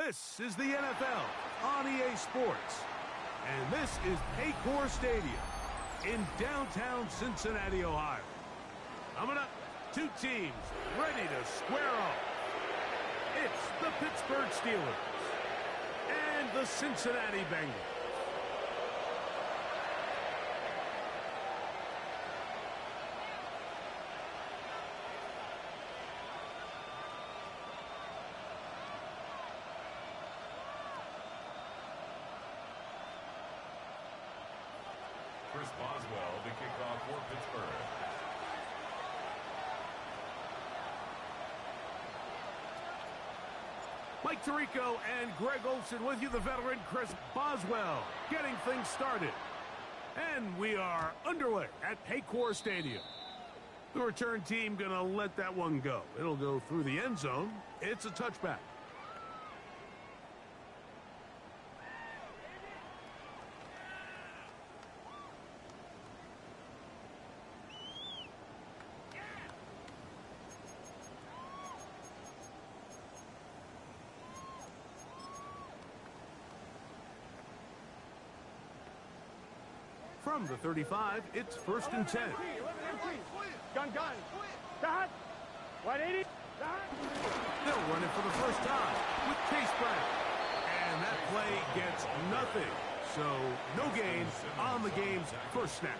This is the NFL on EA Sports, and this is Paycor Stadium in downtown Cincinnati, Ohio. Coming up, two teams ready to square off. It's the Pittsburgh Steelers and the Cincinnati Bengals. Chris Boswell to kick off for Pittsburgh. Mike Tirico and Greg Olsen with you, the veteran Chris Boswell, getting things started. And we are underway at Paycor Stadium. The return team going to let that one go. It'll go through the end zone. It's a touchback. From the 35, it's 1st and 10. Gun. Dot. 180. They'll run it for the first time with Chase Brown. And that play gets nothing. So no gain on the game's first snap.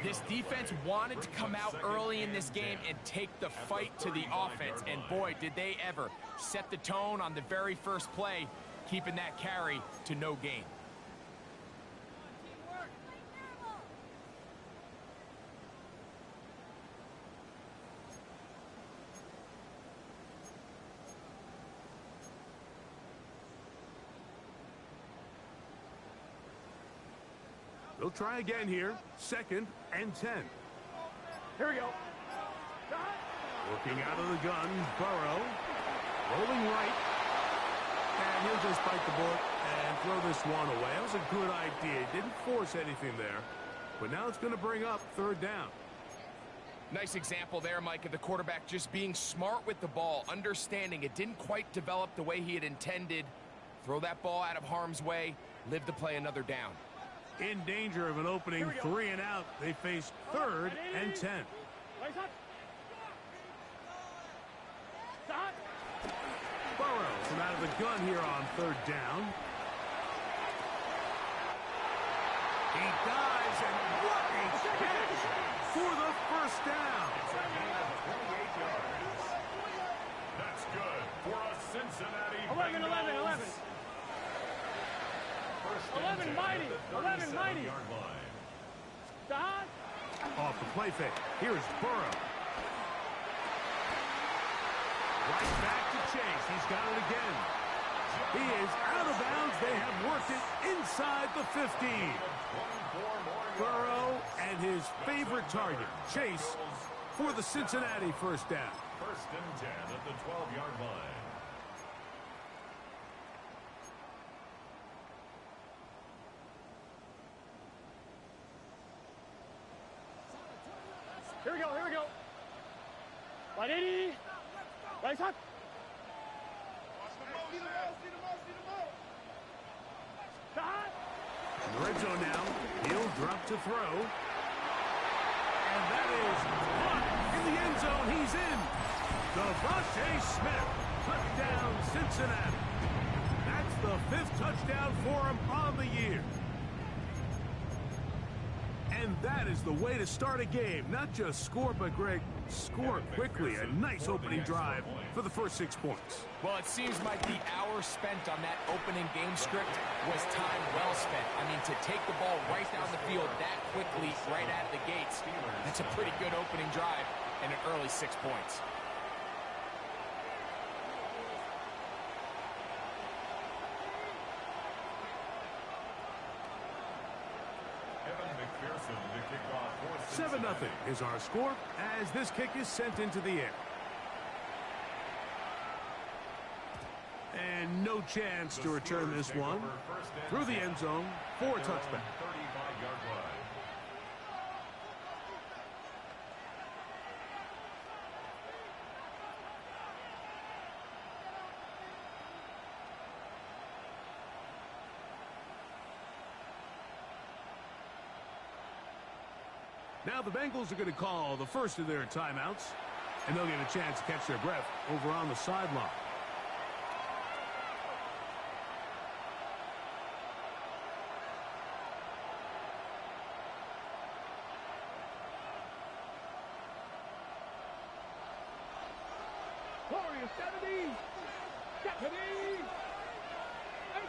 This defense wanted to come out early in this game and take the fight to the offense. And boy, did they ever set the tone on the very first play, keeping that carry to no gain. They'll try again here. 2nd and 10. Here we go. Working out of the gun, Burrow. Rolling right. And he'll just bite the bullet and throw this one away. That was a good idea. Didn't force anything there. But now it's going to bring up 3rd down. Nice example there, Mike, of the quarterback just being smart with the ball, understanding it didn't quite develop the way he had intended. Throw that ball out of harm's way, live to play another down. In danger of an opening 3 and out. They face 3rd and 10. Burrow from out of the gun here on 3rd down. He dives, and what a catch for the 1st down. That's good for a Cincinnati 11. 11 mighty. 11 mighty. Dot. Off the play fake. Here's Burrow. Right back to Chase. He's got it again. He is out of bounds. They have worked it inside the 15. Burrow and his favorite target, Chase, for the Cincinnati 1st down. 1st and 10 at the 12-yard line. Here we go. 180. Right hot. In the red zone now, he'll drop to throw. And that is caught in the end zone. He's in. Devontae Smith, touchdown Cincinnati. That's the 5th touchdown for him on the year. And that is the way to start a game. Not just score, but, Greg, score quickly. A nice opening drive for the first 6 points. Well, it seems like the hour spent on that opening game script was time well spent. I mean, to take the ball right down the field that quickly, right out of the gates, that's a pretty good opening drive and an early 6 points. McPherson to kick off for 7-0 is our score as this kick is sent into the air. And no chance to return this one through the end zone for a touchback. 35-yard line. Now the Bengals are going to call the first of their timeouts, and they'll get a chance to catch their breath over on the sideline. Warriors, 70. 70.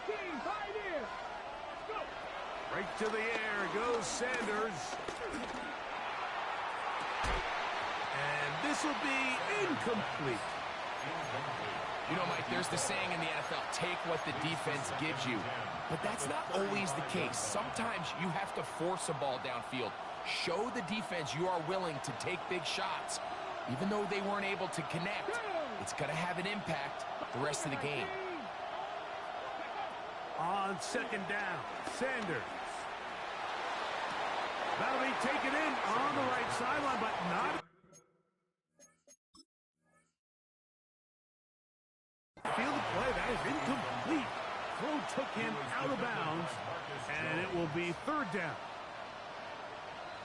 18, pioneer. Go. Right to the air goes Sanders. And this will be incomplete. You know, Mike, there's the saying in the NFL, take what the defense gives you. But that's not always the case. Sometimes you have to force a ball downfield. Show the defense you are willing to take big shots. Even though they weren't able to connect, it's going to have an impact the rest of the game. On second down, Sanders. That'll be taken in on the right sideline, but not. Field of play, that is incomplete. Throw took him out of bounds, and it will be third down.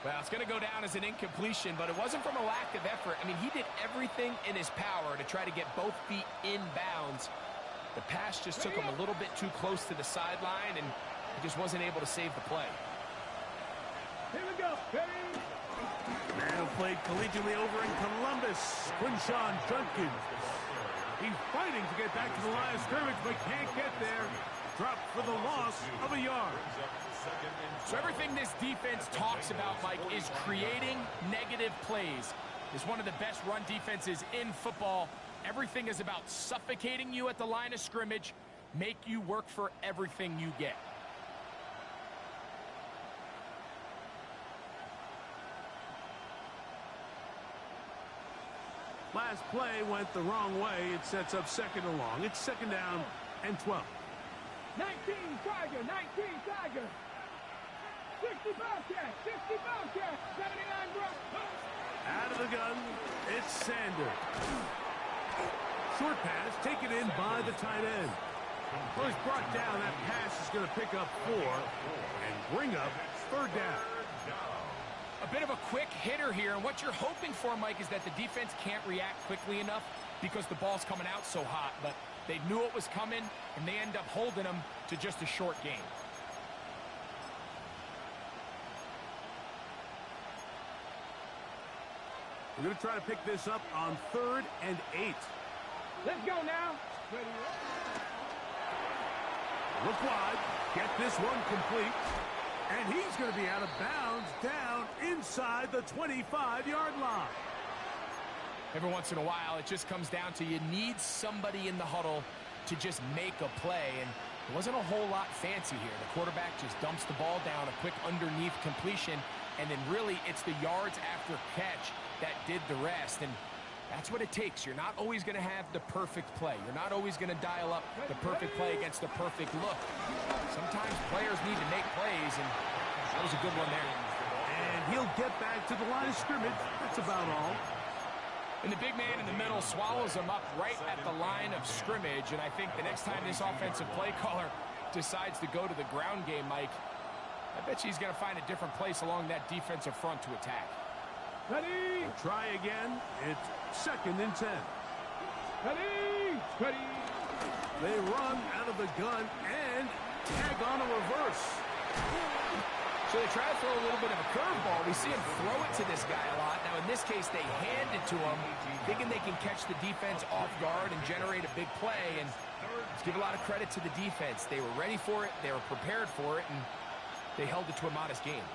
Well, it's going to go down as an incompletion, but it wasn't from a lack of effort. I mean, he did everything in his power to try to get both feet in bounds. The pass just took him a little bit too close to the sideline, and he just wasn't able to save the play. Here we go. Man who played collegiately over in Columbus, Quinshawn Judkins. He's fighting to get back to the line of scrimmage, but can't get there. Dropped for the loss of a yard. So everything this defense talks about, Mike, is creating negative plays. It's one of the best run defenses in football. Everything is about suffocating you at the line of scrimmage, make you work for everything you get. Last play went the wrong way. It sets up second and long. It's second down and 12. 19, Tiger. 19, Tiger. 60 Bobcat. 60 Bobcat. 79 Brock. Out of the gun, it's Sanders. Short pass taken in by the tight end. Well, he's brought down. That pass is going to pick up 4 and bring up third down. A bit of a quick hitter here, and what you're hoping for, Mike, is that the defense can't react quickly enough because the ball's coming out so hot, but they knew it was coming, and they end up holding them to just a short game. We're going to try to pick this up on 3rd and 8. Let's go now. Look wide. Get this one complete. And he's going to be out of bounds down inside the 25-yard line. Every once in a while, it just comes down to you need somebody in the huddle to just make a play, and it wasn't a whole lot fancy here. The quarterback just dumps the ball down, a quick underneath completion, and then really it's the yards after catch that did the rest, and that's what it takes. You're not always going to have the perfect play. You're not always going to dial up the perfect play against the perfect look. Sometimes players need to make plays, and that was a good one there. And he'll get back to the line of scrimmage. That's about all. And the big man in the middle swallows him up right at the line of scrimmage, and I think the next time this offensive play caller decides to go to the ground game, Mike, I bet you he's going to find a different place along that defensive front to attack. Ready. We'll try again. It's 2nd and 10. Ready. Ready. They run out of the gun and tag on a reverse. So they try to throw a little bit of a curveball. We see him throw it to this guy a lot. Now, in this case, they hand it to him, thinking they can catch the defense off guard and generate a big play. And let's give a lot of credit to the defense. They were ready for it. They were prepared for it, and they held it to a modest game.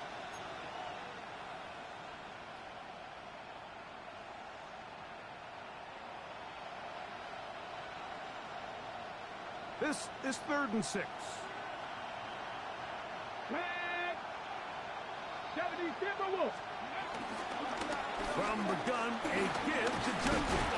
This is 3rd and 6. Flag. 70 Timberwolves. From the gun, a give to Judkins.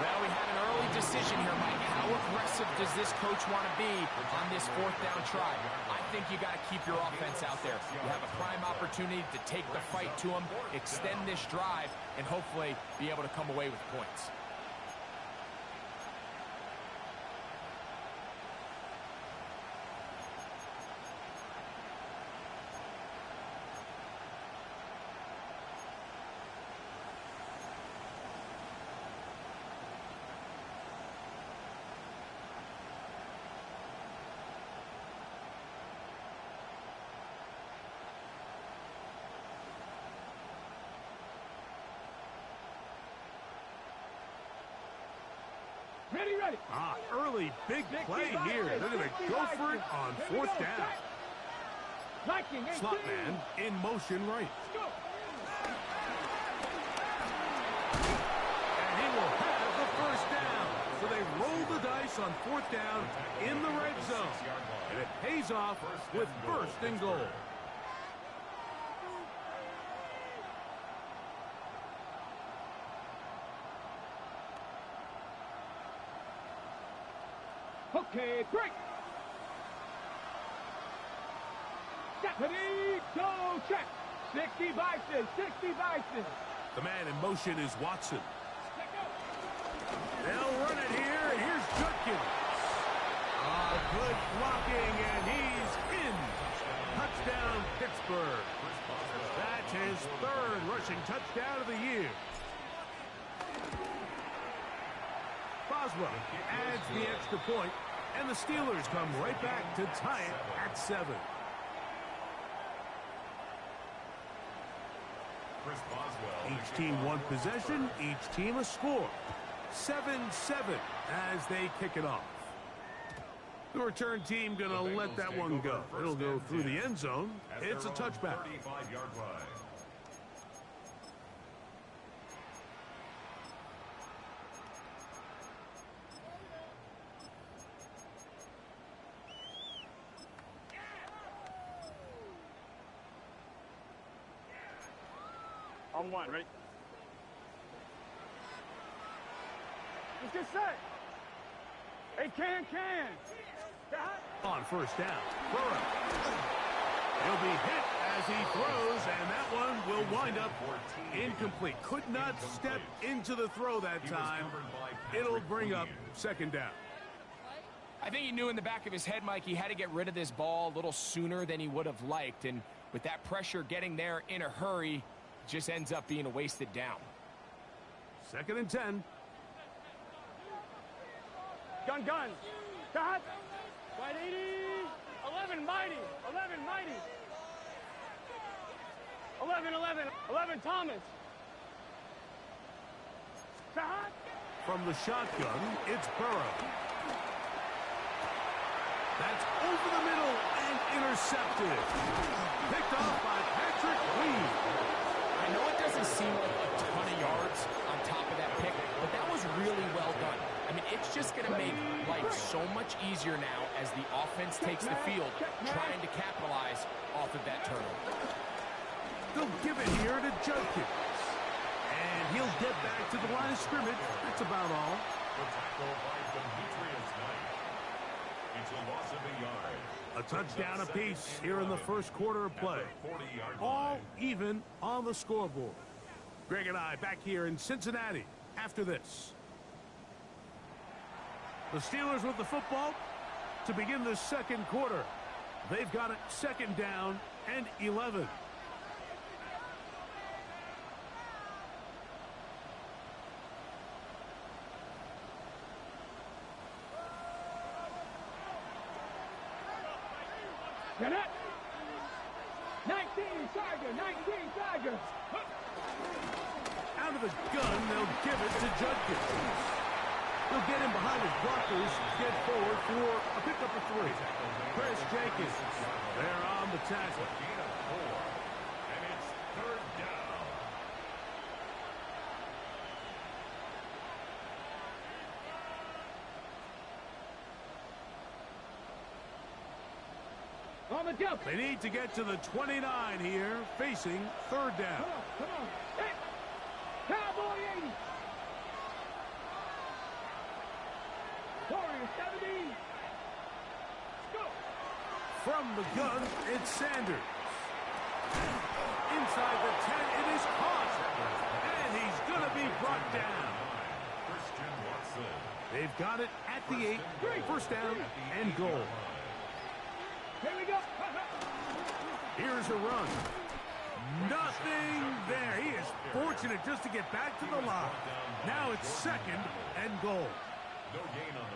Well, we have an early decision here, Mike. How aggressive does this coach want to be on this 4th down try? I think you got to keep your offense out there. You have a prime opportunity to take the fight to them, extend this drive, and hopefully be able to come away with points. Ready. Early big play here. They're going to go for it on fourth down. Slot man in motion right. And he will have the first down. So they roll the dice on fourth down in the red zone. And it pays off with first and goal. Okay, break. Ready, go, check. 60 Bison. The man in motion is Watson. They'll run it here. Here's Judkins. Good blocking, and he's in. Touchdown, Pittsburgh. That's his third rushing touchdown of the year. Boswell adds the extra point, and the Steelers come right back to tie it at 7. Each team one possession, each team a score. 7-7 as they kick it off. The return team going to let that one go. It'll go through the end zone. It's a touchback. 35-yard line. On one, ready? Let's get set. Hey, can. On first down, Burrow. He'll be hit as he throws, and that one will wind up incomplete. Could not step into the throw that time. It'll bring up second down. I think he knew in the back of his head, Mike, he had to get rid of this ball a little sooner than he would have liked. And with that pressure getting there in a hurry, it just ends up being a wasted down. 2nd and 10. Gun. Got. Wide 80. 11 mighty. 11 Thomas. Got. From the shotgun, it's Burrow. That's over the middle and intercepted. Picked off by Patrick Reed. I know it doesn't seem like a ton of yards on top of that pick, but that was really well done. I mean, it's just going to make life so much easier now as the offense takes the field, trying to capitalize off of that turnover. They'll give it here to Judkins. And he'll get back to the line of scrimmage. That's about all. The tackle by Demetrius Knight. It's a loss of a yard. A touchdown apiece here in the first quarter of play. All even on the scoreboard. Greg and I back here in Cincinnati after this. The Steelers with the football to begin the second quarter. They've got it 2nd down and 11. Get it. 19 Tiger. Out of the gun, they'll give it to Judkins. He'll get in behind his blockers, get forward for a pickup of 3. Chris Jenkins, they're on the tackle. And it's 3rd down. On the jump. They need to get to the 29 here, facing 3rd down. Come on. Hey. Cowboy 80. Warrior 70. Go. From the gun, it's Sanders. Inside the 10, it is caught. And he's going to be brought down. Christian Watson. They've got it at the 8. First down and goal. Here we go. Here's a run. Nothing there. He is fortunate just to get back to the line. Now it's 2nd and goal.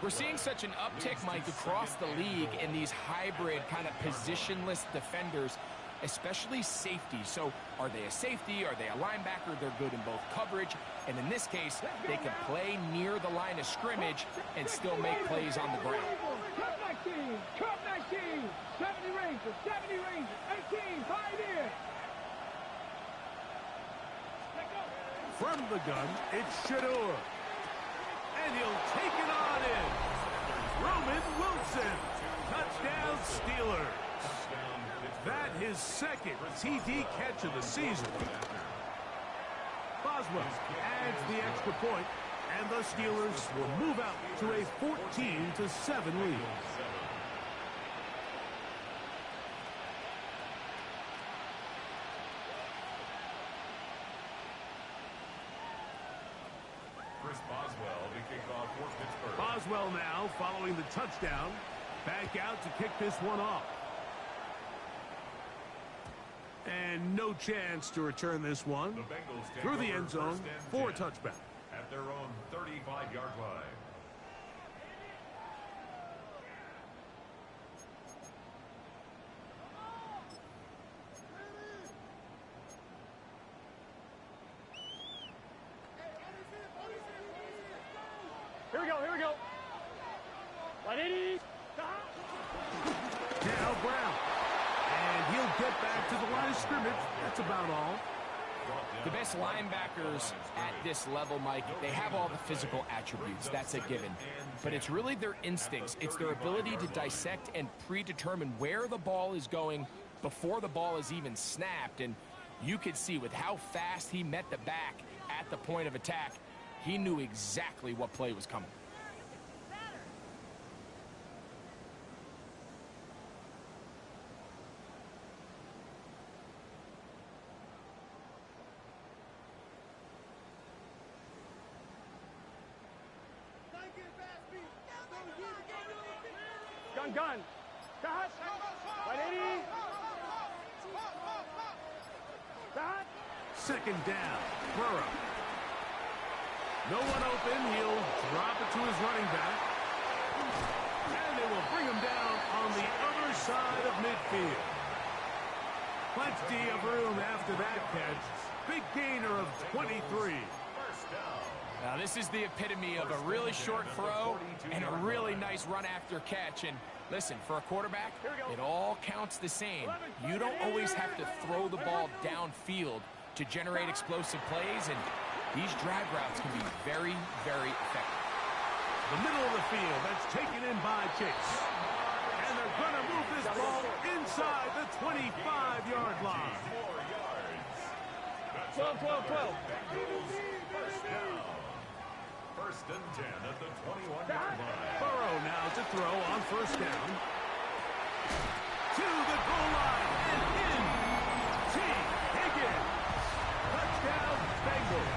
We're seeing such an uptick, Mike, across the league in these hybrid kind of positionless defenders. especially safety. So are they a safety? Are they a linebacker? They're good in both coverage. And in this case, they can play near the line of scrimmage and still make plays on the ground. Cup 19, Cup 19, 70 Rangers, 70 Rangers, 18, 5 in. From the gun, it's Shador. And he'll take it on in. Roman Wilson. Touchdown Steelers. That his second TD catch of the season. Boswell adds the extra point, and the Steelers will move out to a 14-7 lead. Boswell to kick off for Pittsburgh. Boswell now following the touchdown. Back out to kick this one off. And no chance to return this one The Bengals take through the over end zone first and for a 10 touchback. at their own 35-yard line. Here we go, here we go. 180. Now Brown. And he'll get back to the line of scrimmage. That's about all. The best linebackers at this level, Mike, they have all the physical attributes. That's a given. But it's really their instincts. It's their ability to dissect and predetermine where the ball is going before the ball is even snapped. And you could see with how fast he met the back at the point of attack, he knew exactly what play was coming. Gun. Cut. 180. Cut. Second down. Burrow. No one open. He'll drop it to his running back. And they will bring him down on the other side of midfield. Plenty of room after that catch. Big gainer of 23. Now, this is the epitome of a really short throw and a really nice run after catch. And listen, for a quarterback, it all counts the same. You don't always have to throw the ball downfield to generate explosive plays, and these drag routes can be very, very effective. The middle of the field, that's taken in by Chase. And they're going to move this ball inside the 25-yard line. 12. First and 10 at the 21-yard line. Burrow now to throw on first down. To the goal line and in. T. Higgins. Touchdown, Bengals.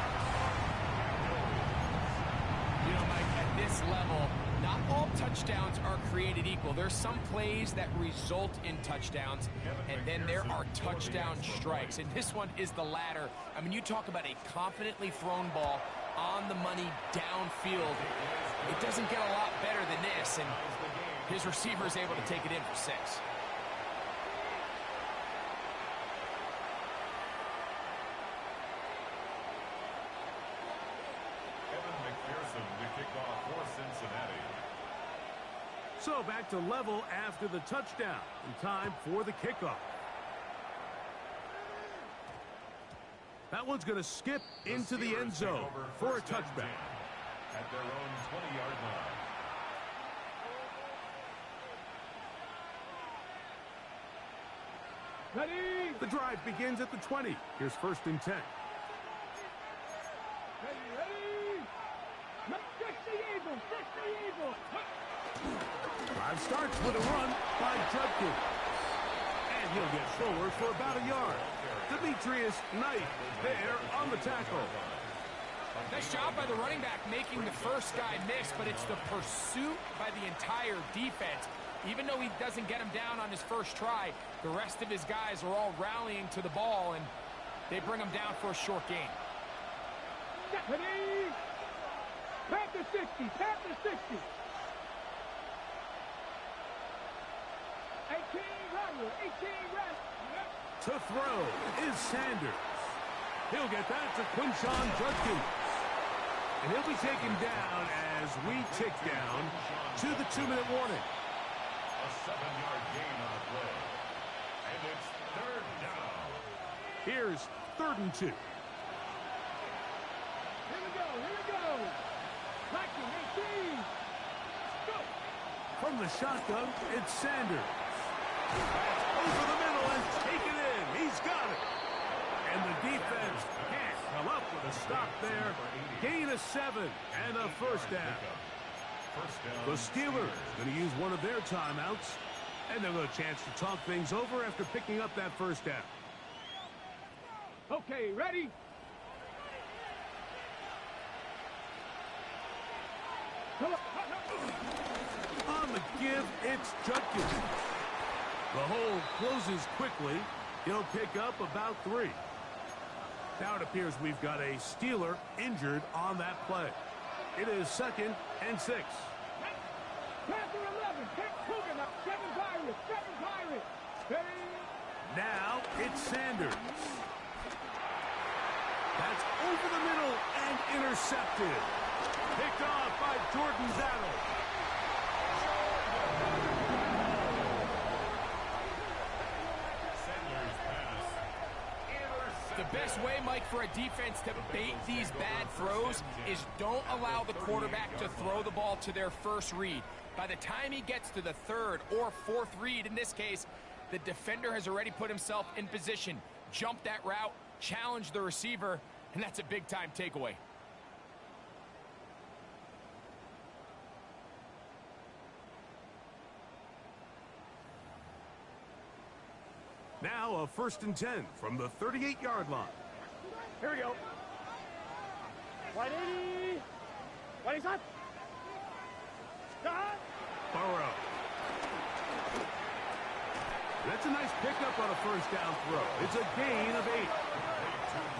You know, Mike, at this level, not all touchdowns are created equal. There's some plays that result in touchdowns, and then there are touchdown strikes. And this one is the latter. I mean, you talk about a confidently thrown ball on the money downfield. It doesn't get a lot better than this, and his receiver is able to take it in for 6. To kick off for Cincinnati. So back to level after the touchdown. In time for the kickoff. That one's going to skip into the end zone for a touchback. At their own 20-yard line. Ready. The drive begins at the 20. Here's first and 10. Ready. Fix the Eagle. Drive starts with a run by Judkins. And he'll get forward for about a yard. Demetrius Knight there on the tackle. Nice job by the running back making the first guy miss, but it's the pursuit by the entire defense. Even though he doesn't get him down on his first try, the rest of his guys are all rallying to the ball, and they bring him down for a short gain. Ready. Tap the 60. 18. right, 18 red. To throw is Sanders. He'll get that to Quinshon Judkins. And he'll be taken down as we tick down to the 2-minute warning. A 7-yard gain on the play. And it's third down. Here's 3rd and 2. Here we go. Claxton, 18. Go. From the shotgun, it's Sanders. Over the middle and taken in. He's got it. And the defense can't come up with a stop there. Gain of 7 and a first down. The Steelers going to use one of their timeouts. And they'll get a chance to talk things over after picking up that first down. Okay, ready? On the give, it's Judkins. The hole closes quickly. He'll pick up about 3. Now it appears we've got a Steeler injured on that play. It is 2nd and 6. Panther 11, pick Coogan up, 7 Pirates. Ready? Now it's Sanders. That's over the middle and intercepted. Picked off by Jordan Battle. The best way, Mike, for a defense to bait these bad throws is don't allow the quarterback to throw the ball to their first read. By the time he gets to the 3rd or 4th read, in this case, the defender has already put himself in position, jumped that route, challenged the receiver, and that's a big-time takeaway. Now a 1st and 10 from the 38-yard line. Here we go. 180. 27. Stop. Burrow. That's a nice pickup on a first down throw. It's a gain of 8.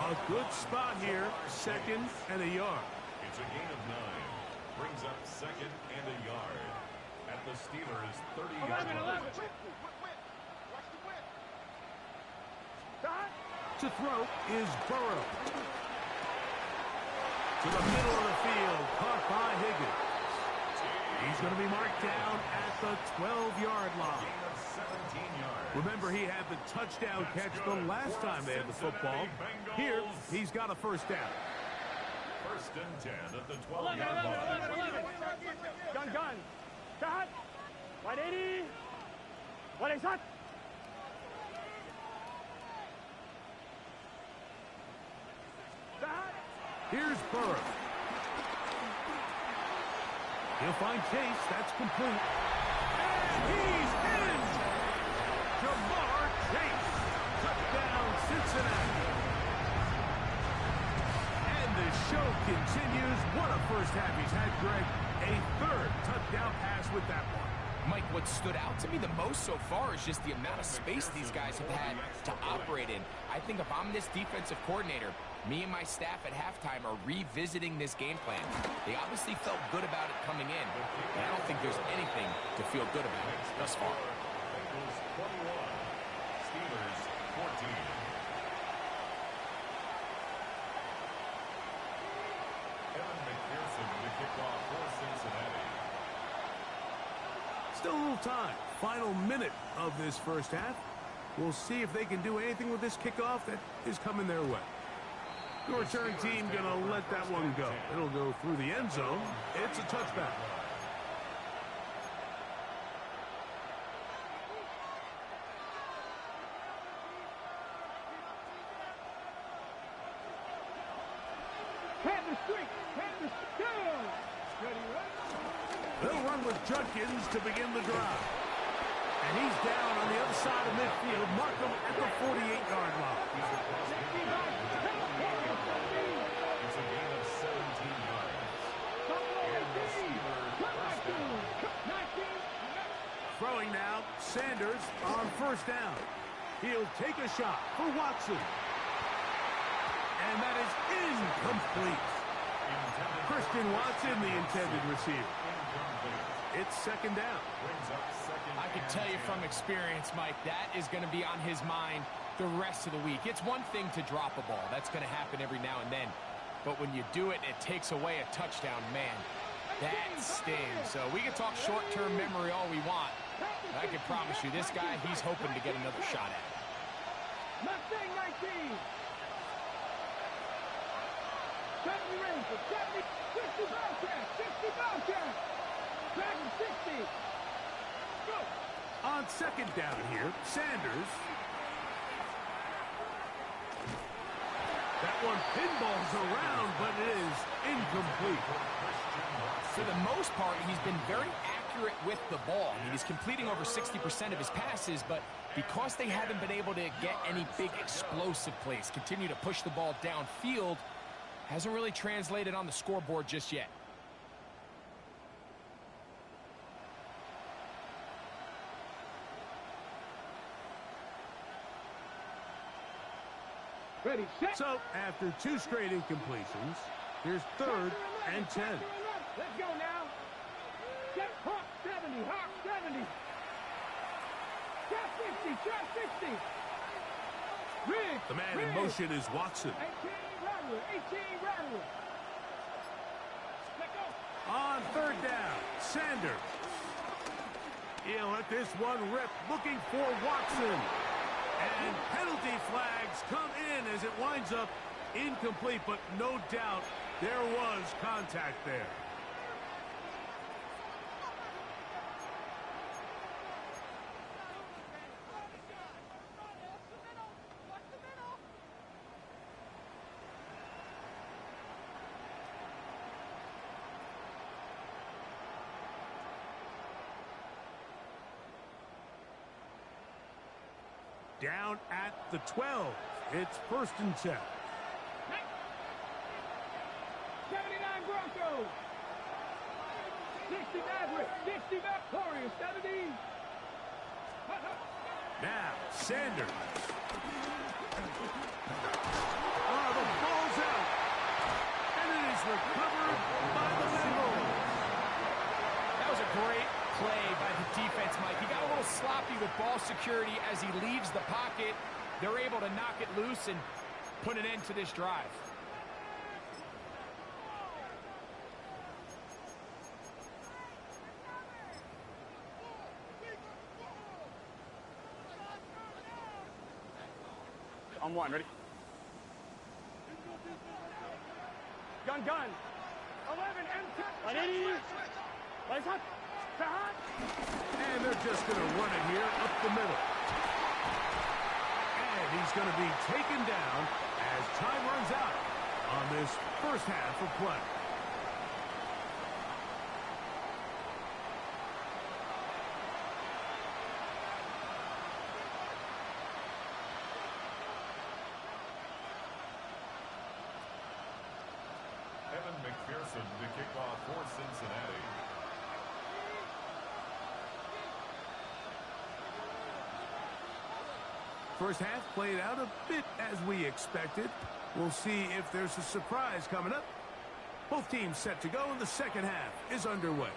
A good spot here, 2nd and a yard. It's a gain of 9. Brings up 2nd and a yard. At the Steelers' 30-yard line. To throw is Burrow. To the middle of the field, caught by Higgins. He's going to be marked down at the 12-yard line. Remember, he had the touchdown catch the last time they had the football. Here, he's got a first down. 1st and 10 at the 12-yard line. Gun. Start. 180. 180. Here's Burrow. He'll find Chase. That's complete. And he's in! Jamar Chase. Touchdown, Cincinnati. And the show continues. What a first half he's had, Greg. A 3rd touchdown pass with that one. Mike, what stood out to me the most so far is just the amount of space these guys have had to operate in. I think if I'm this defensive coordinator, me and my staff at halftime are revisiting this game plan. They obviously felt good about it coming in, but I don't think there's anything to feel good about thus far. Bengals 21, Steelers 14. Evan McPherson to kick off for Cincinnati. Still a little time. Final minute of this first half. We'll see if they can do anything with this kickoff that is coming their way. The return team going to let that one go. It'll go through the end zone. It's a touchback. They'll run with Judkins to begin the drive. And he's down on the other side of midfield. Mark him at the 48-yard line. It's a gain of 17 yards. And the Steelers first down. Throwing now, Sanders on first down. He'll take a shot for Watson. And that is incomplete. Christian Watson, the intended receiver. It's second down. Brings up 2nd I can tell you from experience, Mike, that is going to be on his mind the rest of the week. It's one thing to drop a ball. That's going to happen every now and then. But when you do it, it takes away a touchdown, man. That stings. So we can talk short-term memory all we want. But I can promise you, this guy, he's hoping to get another shot at it. Mustang 19. 70 Rangers, 70, 60 Bobcats, 60 Bobcats. Dragon 60. Go. On second down here, Sanders. That one pinballs around, but it is incomplete. For the most part, he's been very accurate with the ball. I mean, he's completing over 60% of his passes, but because they haven't been able to get any big explosive plays, continue to push the ball downfield, hasn't really translated on the scoreboard just yet. Ready, set. So, after 2 straight incompletions, here's 3rd and 10. Let's go now. Set, Hawk 70, Hawk 70. Shot 60, shot 60. Rig. The man in motion is Watson. 18 Rattler, 18 Rattler. Let go. On 3rd down, Sanders. He'll let this one rip, looking for Watson. And penalty flags come in as it winds up incomplete, but no doubt there was contact there. Down at the 12. It's 1st and 10. 79 Broncos. 60 Maverick. 60 Victoria. 70. Now, Sanders. Oh, the ball's out. And it is recovered by the Bengals. That was a great play by the defense, Mike. He got a little sloppy with ball security as he leaves the pocket. They're able to knock it loose and put an end to this drive. On 1, ready? Gun. 11, M10. 180. Lights up. And they're just going to run it here up the middle. And he's going to be taken down as time runs out on this first half of play. McPherson to kick off for Cincinnati. First half played out a bit as we expected. We'll see if there's a surprise coming up. Both teams set to go, and the second half is underway.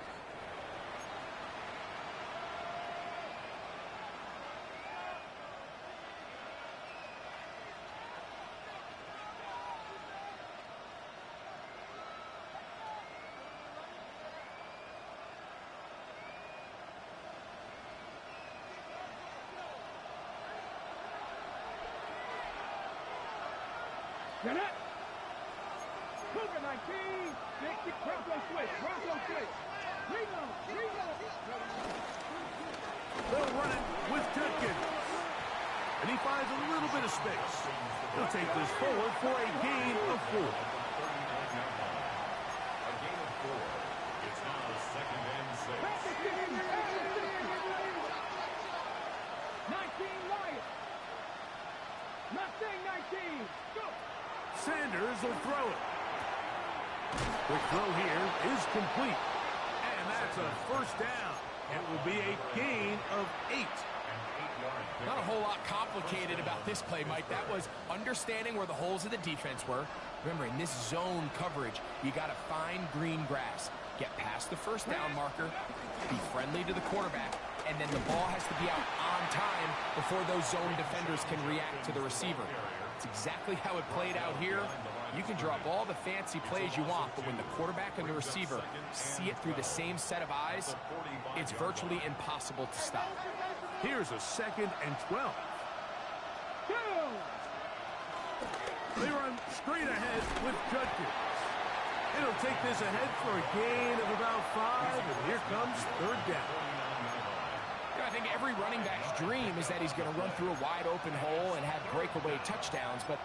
Get it. Cougar 19. 60. Bronco switch. Bronco switch. Reno. They'll run it with Judkins. And he finds a little bit of space. He'll take this forward for a gain of 4. A gain of 4. It's now 2nd and 6. 19 Lions. Mustang 19. Go. Sanders will throw it. The throw here is complete. And that's a first down. It will be a gain of 8. Not a whole lot complicated about this play, Mike. That was understanding where the holes of the defense were. Remember, in this zone coverage, you got to find green grass. Get past the first down marker. Be friendly to the quarterback. and then the ball has to be out on time before those zone defenders can react to the receiver. It's exactly how it played out here. You can draw up all the fancy plays you want, but when the quarterback and the receiver see it through the same set of eyes, it's virtually impossible to stop. Here's a 2nd and 12. They run straight ahead with Judkins. It'll take this ahead for a gain of about 5, and here comes 3rd down. I think every running back's dream is that he's going to run through a wide open hole and have breakaway touchdowns, but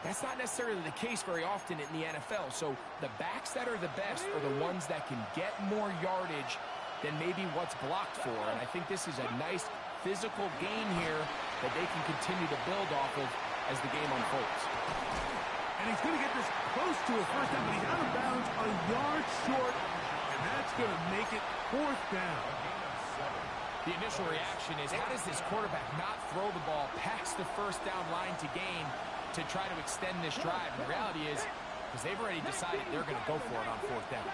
that's not necessarily the case very often in the NFL. So the backs that are the best are the ones that can get more yardage than maybe what's blocked for. And I think this is a nice physical gain here that they can continue to build off of as the game unfolds. And he's going to get this close to a 1st down, but he's out of bounds a yard short, and that's going to make it 4th down. The initial reaction is, how does this quarterback not throw the ball past the 1st down line to gain to try to extend this drive? And the reality is, because they've already decided they're going to go for it on 4th down.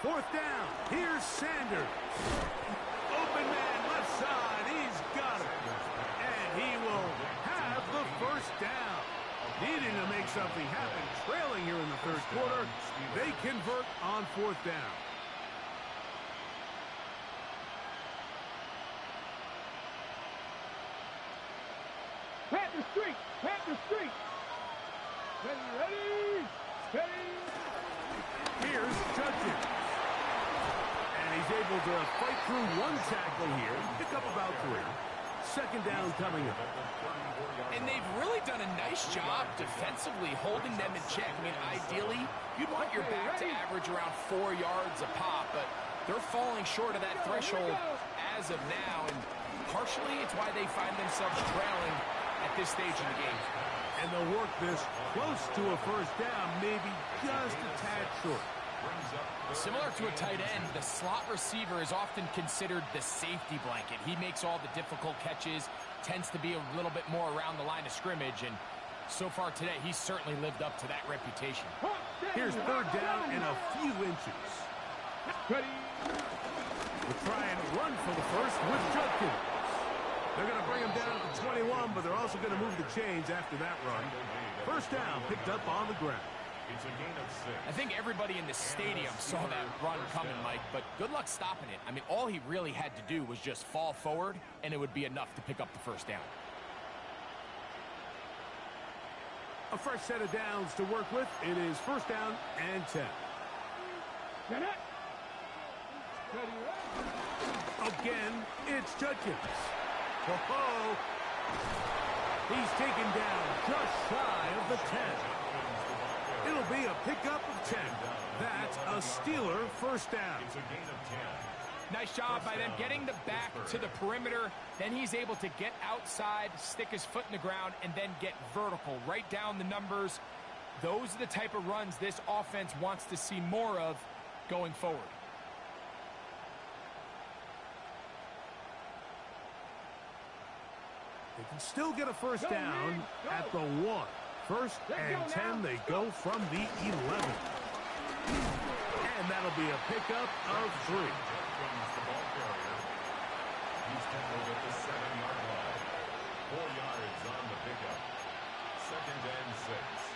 Fourth down. Here's Sanders. Open man left side. He's got it. And he will have the 1st down. Needing to make something happen. Trailing here in the 3rd quarter. They convert on 4th down. Panther streak. Panther streak. Ready. Steady. Here's Judkins. And he's able to fight through 1 tackle here. Pick up about 3. 2nd down coming up. And they've really done a nice job defensively holding them in check. I mean, ideally, you'd want your back to average around 4 yards a pop, but they're falling short of that threshold as of now, and partially it's why they find themselves trailing at this stage in the game. And they'll work this close to a 1st down, maybe just a tad short. Similar to a tight end, the slot receiver is often considered the safety blanket. He makes all the difficult catches, tends to be a little bit more around the line of scrimmage, and so far today, he's certainly lived up to that reputation. Here's 3rd down in a few inches. We'll try and run for the 1st with Judkins. They're going to bring him down to the 21, but they're also going to move the chains after that run. 1st down picked up on the ground. It's a gain of 6. I think everybody in the stadium saw that run coming, Mike, but good luck stopping it. I mean, all he really had to do was just fall forward, and it would be enough to pick up the 1st down. A fresh set of downs to work with. It is 1st down and 10. Again, it's Judkins. Whoa! He's taken down just shy of the 10. It'll be a pickup of 10. That's a Steeler 1st down. It's a gain of 10. Nice job by them getting the back to the perimeter. Then he's able to get outside, stick his foot in the ground, and then get vertical. Right down the numbers. Those are the type of runs this offense wants to see more of going forward. They can still get a 1st down at the 1. 1st and 10, they go from the 11. And that'll be a pickup of 3. He's tackled at the 7-yard line. 4 yards on the pickup. 2nd and 6.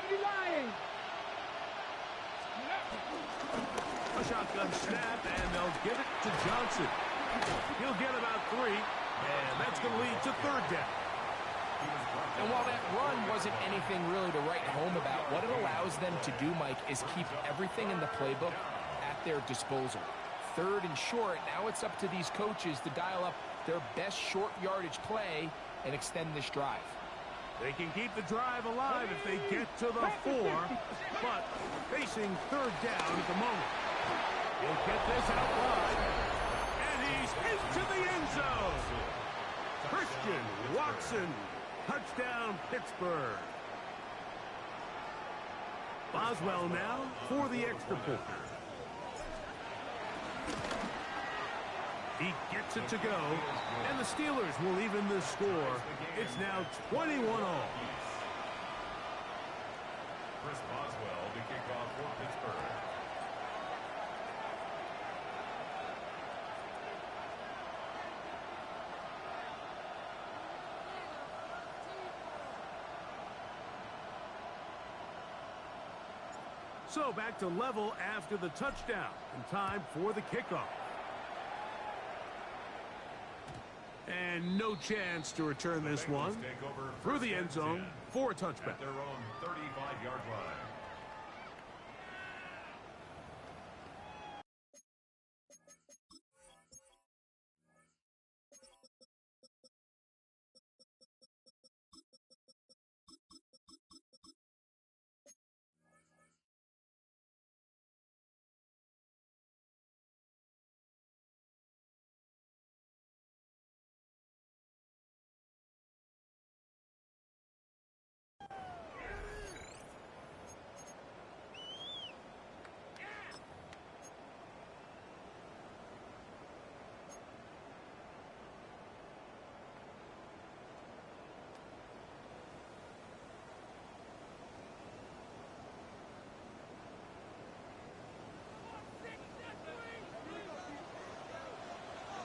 Lions. A shotgun snap, and they'll give it to Johnson. He'll get about 3, and that's going to lead to 3rd down. And while that run wasn't anything really to write home about, what it allows them to do, Mike, is keep everything in the playbook at their disposal. 3rd and short, now it's up to these coaches to dial up their best short yardage play and extend this drive. They can keep the drive alive if they get to the 4, but facing 3rd down at the moment. He'll get this out wide, and he's into the end zone. Watson. Touchdown, Pittsburgh. Boswell now for the extra point. He gets it to go, and the Steelers will even the score. It's now 21-all. Chris Boswell to kick off for Pittsburgh. So back to level after the touchdown, and time for the kickoff. And no chance to return this one through the end zone for a touchback. At their own 35-yard line.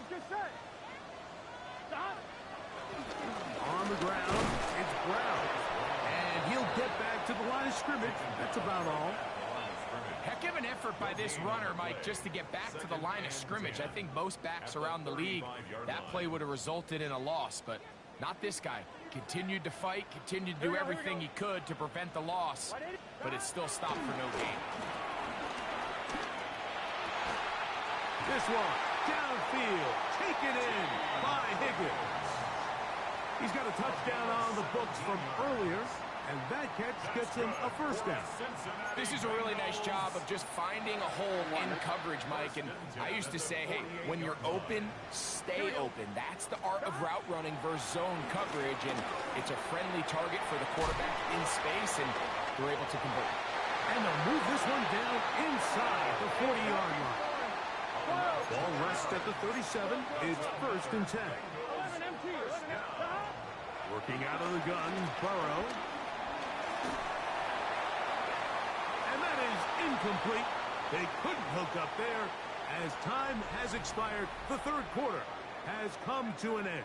Good set. Stop. On the ground, it's Brown. And he'll get back to the line of scrimmage. That's about all. Heck of an effort by this runner, Mike, just to get back to the line of scrimmage. I think most backs around the league, that play would have resulted in a loss, but not this guy. Continued to fight, continued to do everything he could to prevent the loss, but it still stopped for no gain. This one, downfield, taken in by Higgins. He's got a touchdown on the books from earlier, and that catch gets him a first down. This is a really nice job of just finding a hole in coverage, Mike. And I used to say, hey, when you're open, stay open. That's the art of route running versus zone coverage. And it's a friendly target for the quarterback in space, and they're able to convert. And they'll move this one down inside the 40-yard line. Ball rests at the 37. It's 1st and 10. Working out of the gun, Burrow. And that is incomplete. They couldn't hook up there as time has expired. The third quarter has come to an end.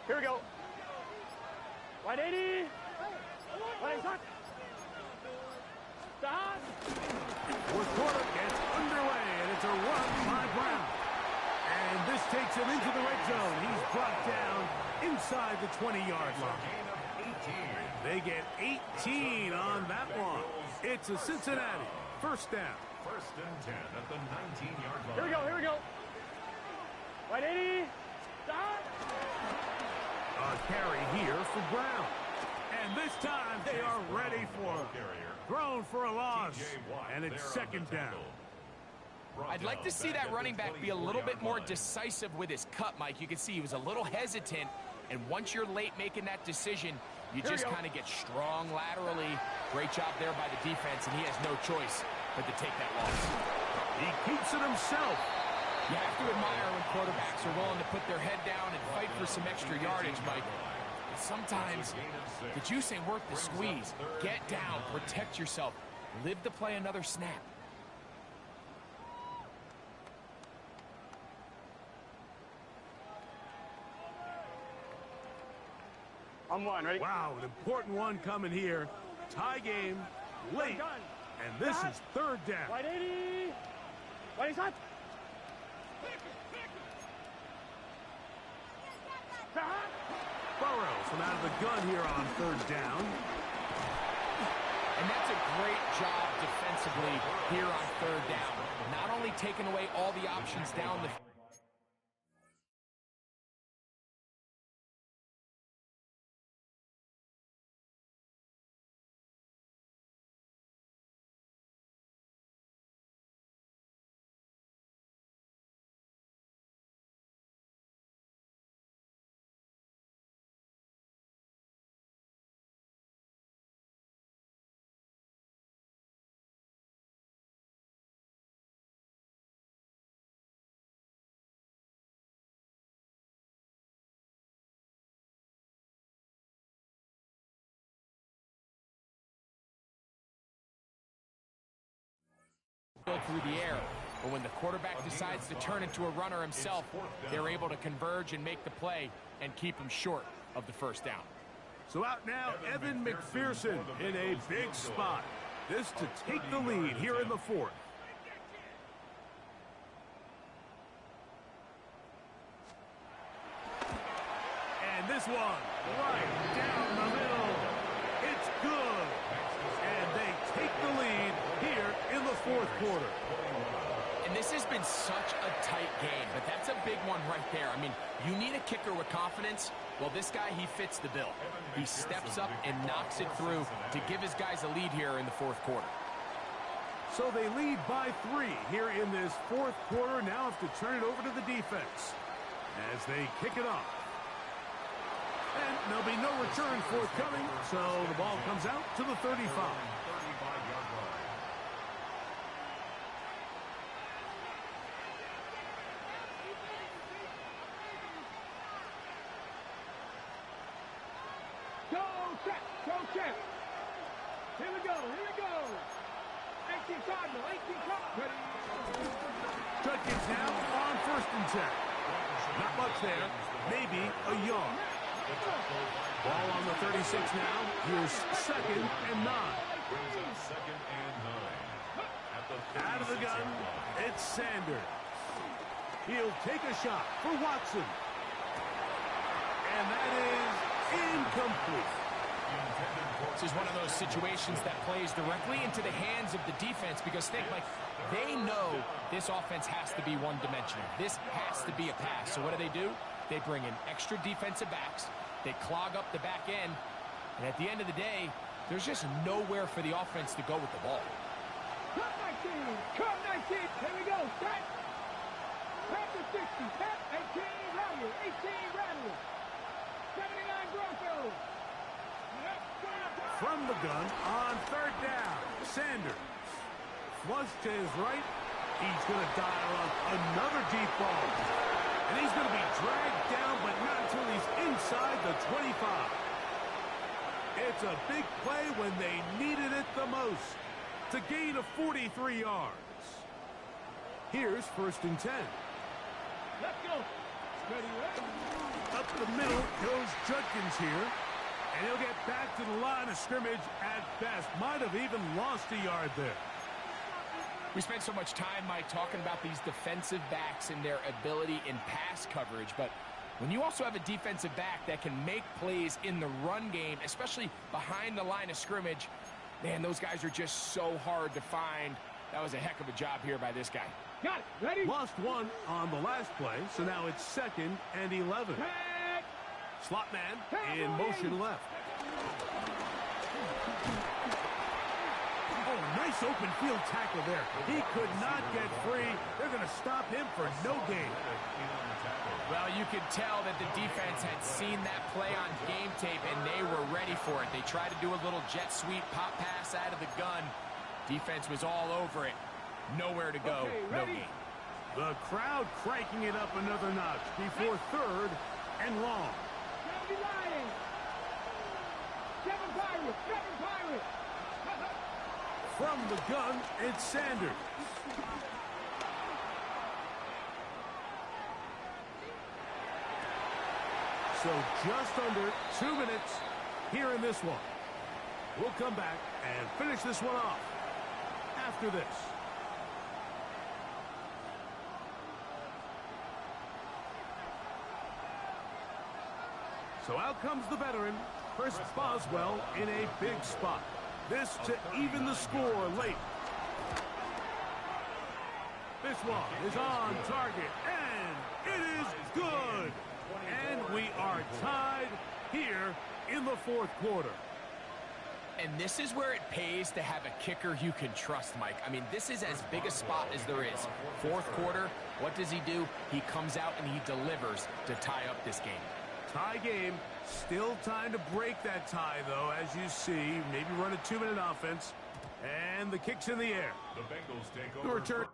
Here we go. 180. 180. Stop. Fourth quarter gets underway, and it's a run by Brown. And this takes him into the red zone. He's brought down inside the 20-yard line. They get 18 on that one. It's a Cincinnati first down. 1st and 10 at the 19-yard line. Here we go. Here we go. 180. Stop. A carry here for Brown. And this time they are ready for him. Thrown for a loss. And it's 2nd down. I'd like to see that running back be a little bit more decisive with his cut, Mike. You can see he was a little hesitant. And once you're late making that decision, you just kind of get strong laterally. Great job there by the defense, and he has no choice but to take that loss. He keeps it himself. You have to admire when quarterbacks are willing to put their head down and fight for some extra yardage, Mike. But sometimes the juice ain't worth the squeeze. Get down, protect yourself, live to play another snap. On one, ready? Wow, an important one coming here. Tie game, late, And this is third down. Wide 80. Wide is hot. Burrows from out of the gun here on third down. And that's a great job defensively here on third down. Not only taking away all the options down the through the air. But when the quarterback decides to turn into a runner himself, they're able to converge and make the play and keep him short of the first down. So out now, Evan McPherson in a big spot. This to take the lead here in the fourth. And this one, right down the middle. It's good. And they take the lead here in the fourth quarter. And this has been such a tight game, but that's a big one right there. I mean, you need a kicker with confidence. Well, this guy, he fits the bill. He steps up and knocks it through to give his guys a lead here in the fourth quarter. So they lead by 3 here in this fourth quarter. Now have to turn it over to the defense as they kick it off. And there'll be no return forthcoming, so the ball comes out to the 35. Go check. Here we go. 18 Cardinal. Ready. Judkins now on 1st and 10. Not much there. Maybe a yard. Ball on the 36 now. Here's 2nd and 9. Out of the gun, it's Sanders. He'll take a shot for Watson. And that is incomplete. This is one of those situations that plays directly into the hands of the defense because they know this offense has to be one-dimensional. This has to be a pass. So what do? They bring in extra defensive backs. They clog up the back end. And at the end of the day, there's just nowhere for the offense to go with the ball. Cut 19. Here we go. Set. Pat the 60. Pat 18. Rattle. 18. Rattle. 79 Broncos. From the gun on 3rd down. Sanders. Flush to his right. He's going to dial up another deep ball. And he's going to be dragged down, but not until he's inside the 25. It's a big play when they needed it the most. To gain of 43 yards. Here's 1st and 10. Let's go. Ready. Up the middle goes Judkins here. And he'll get back to the line of scrimmage at best. Might have even lost a yard there. We spent so much time, Mike, talking about these defensive backs and their ability in pass coverage. But when you also have a defensive back that can make plays in the run game, especially behind the line of scrimmage, man, those guys are just so hard to find. That was a heck of a job here by this guy. Got it. Ready. Lost one on the last play, so now it's 2nd and 11. Slot man in motion left. Oh, nice open field tackle there. He could not get free. They're going to stop him for no gain. Well, you could tell that the defense had seen that play on game tape, and they were ready for it. They tried to do a little jet sweep pop pass out of the gun. Defense was all over it. Nowhere to go, no gain. The crowd cranking it up another notch before 3rd and long. Seven Pirates. From the gun, it's Sanders. So just under 2 minutes here in this one. We'll come back and finish this one off. after this. So out comes the veteran, Chris Boswell, in a big spot. This to even the score late. This one is on target, and it is good. And we are tied here in the fourth quarter. And this is where it pays to have a kicker you can trust, Mike. I mean, this is as big a spot as there is. Fourth quarter, what does he do? He comes out and he delivers to tie up this game. Tie game. Still time to break that tie, though, as you see. Maybe run a 2-minute offense. And the kick's in the air. The Bengals take The over. return.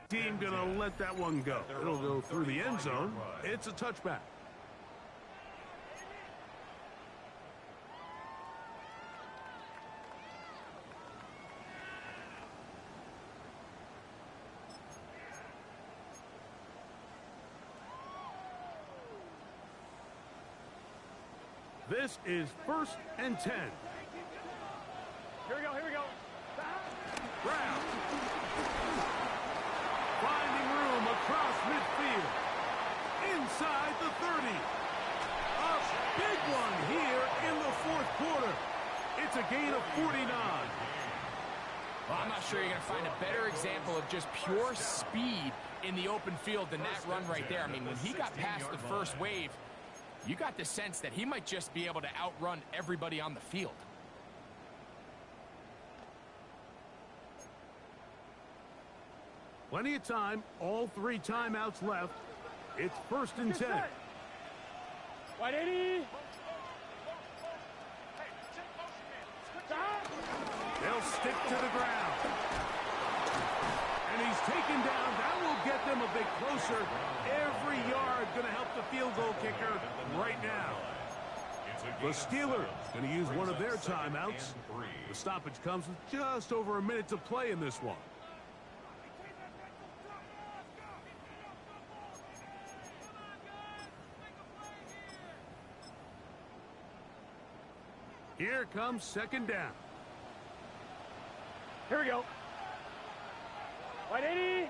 Team gonna let that one go. It'll go through the end zone. It's a touchback. This is 1st and 10. Here we go, here we go. Brown. Finding room across midfield. Inside the 30. A big one here in the fourth quarter. It's a gain of 49. Well, I'm not sure you're going to find a better example of just pure speed in the open field than that run right there. I mean, when he got past the first wave, you got the sense that he might just be able to outrun everybody on the field. Plenty of time. All 3 timeouts left. It's 1st and 10. 180. They'll stick to the ground. And he's taken down. That will get them a bit closer. Every yard going to help the field goal kicker right now. The Steelers going to use one of their timeouts. The stoppage comes with just over a minute to play in this one. Here comes 2nd down. Here we go. 180. And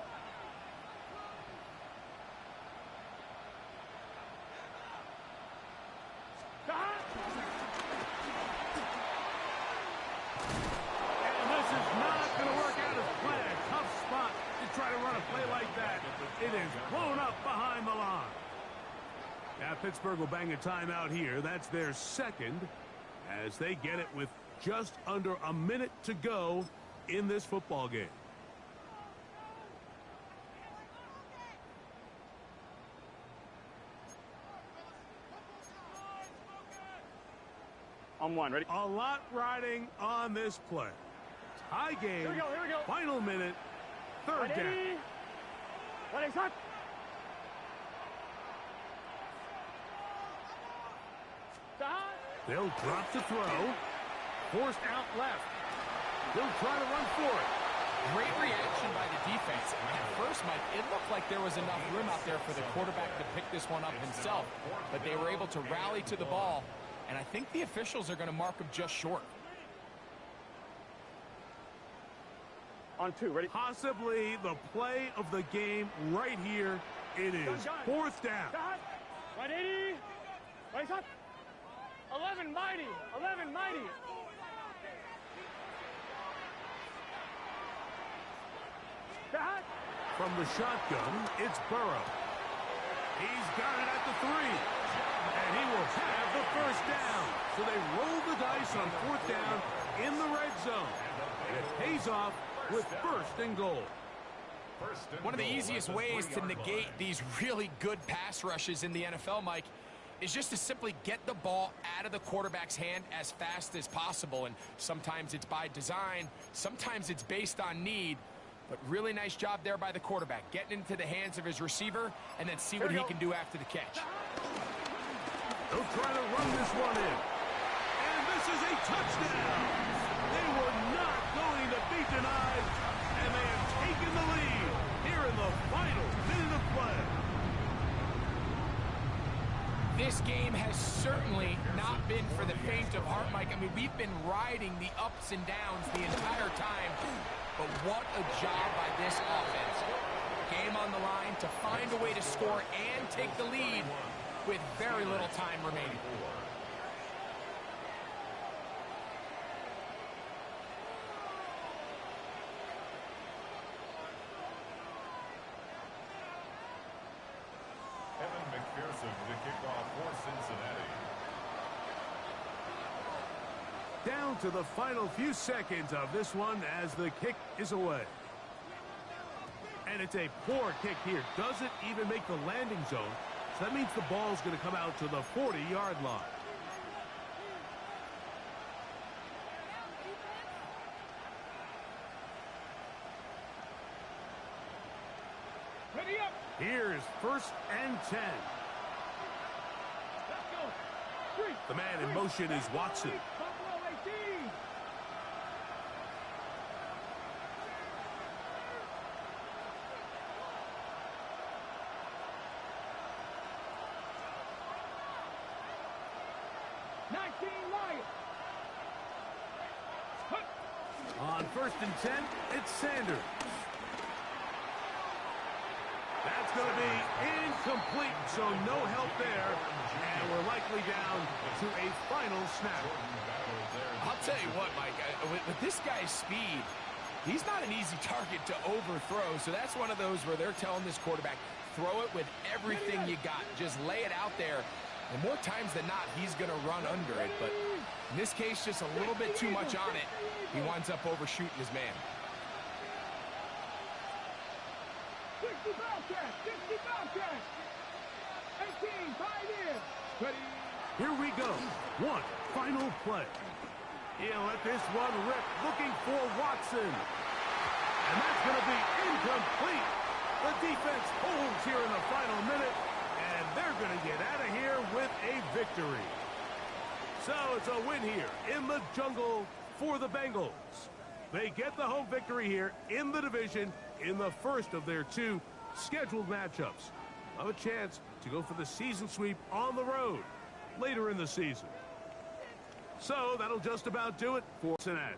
this is not going to work out as planned. Tough spot to try to run a play like that. It is blown up behind the line. Now Pittsburgh will bang a timeout here. That's their 2nd. As they get it with just under a minute to go in this football game. On one, ready? A lot riding on this play. Tie game. Here we go, here we go. Final minute. 3rd down. 180. Shot. They'll drop to throw. Forced out left. He'll try to run for it. Great reaction by the defense. At first, Mike, it looked like there was enough room out there for the quarterback to pick this one up himself, but they were able to rally to the ball, and I think the officials are going to mark him just short. On 2, ready? Possibly the play of the game right here It is fourth down. Start. Right 80. Right up. 11 mighty. 11 mighty. Start. From the shotgun, it's Burrow. He's got it at the 3. And he will have the first down. So they roll the dice on fourth down in the red zone. And it pays off with first and goal. One of the easiest ways to negate these really good pass rushes in the NFL, Mike, is just to simply get the ball out of the quarterback's hand as fast as possible. And sometimes it's by design, sometimes it's based on need. But really nice job there by the quarterback, getting into the hands of his receiver and then see what he can do after the catch. They'll try to run this one in. And this is a touchdown. They were not going to be denied, and they have taken the lead here in the final minute of play. This game has certainly not been for the faint of heart, Mike. I mean, we've been riding the ups and downs the entire time, but what a job by this offense. Game on the line to find a way to score and take the lead with very little time remaining. To kick off for Cincinnati. Down to the final few seconds of this one as the kick is away. And it's a poor kick here. Doesn't even make the landing zone. So that means the ball's going to come out to the 40-yard line. Ready up. Here's first and 10. The man in motion is Watson. Buffalo 18. On first and 10, it's Sanders. That's going to be incomplete, so no help there. And we're likely down to a final snap. I'll tell you what, Mike, with this guy's speed, he's not an easy target to overthrow. So that's one of those where they're telling this quarterback, throw it with everything you got. Just lay it out there. And more times than not, he's going to run under it. But in this case, just a little bit too much on it. He winds up overshooting his man. 60 Bobcats, 60 Bobcats. 18, 5 years. Ready. Here we go. One final play. He'll let this one rip, looking for Watson. And that's going to be incomplete. The defense holds here in the final minute, and they're going to get out of here with a victory. So it's a win here in the jungle for the Bengals. They get the home victory here in the division in the first of their two scheduled matchups. Have a chance to go for the season sweep on the road later in the season. So that'll just about do it for Cincinnati.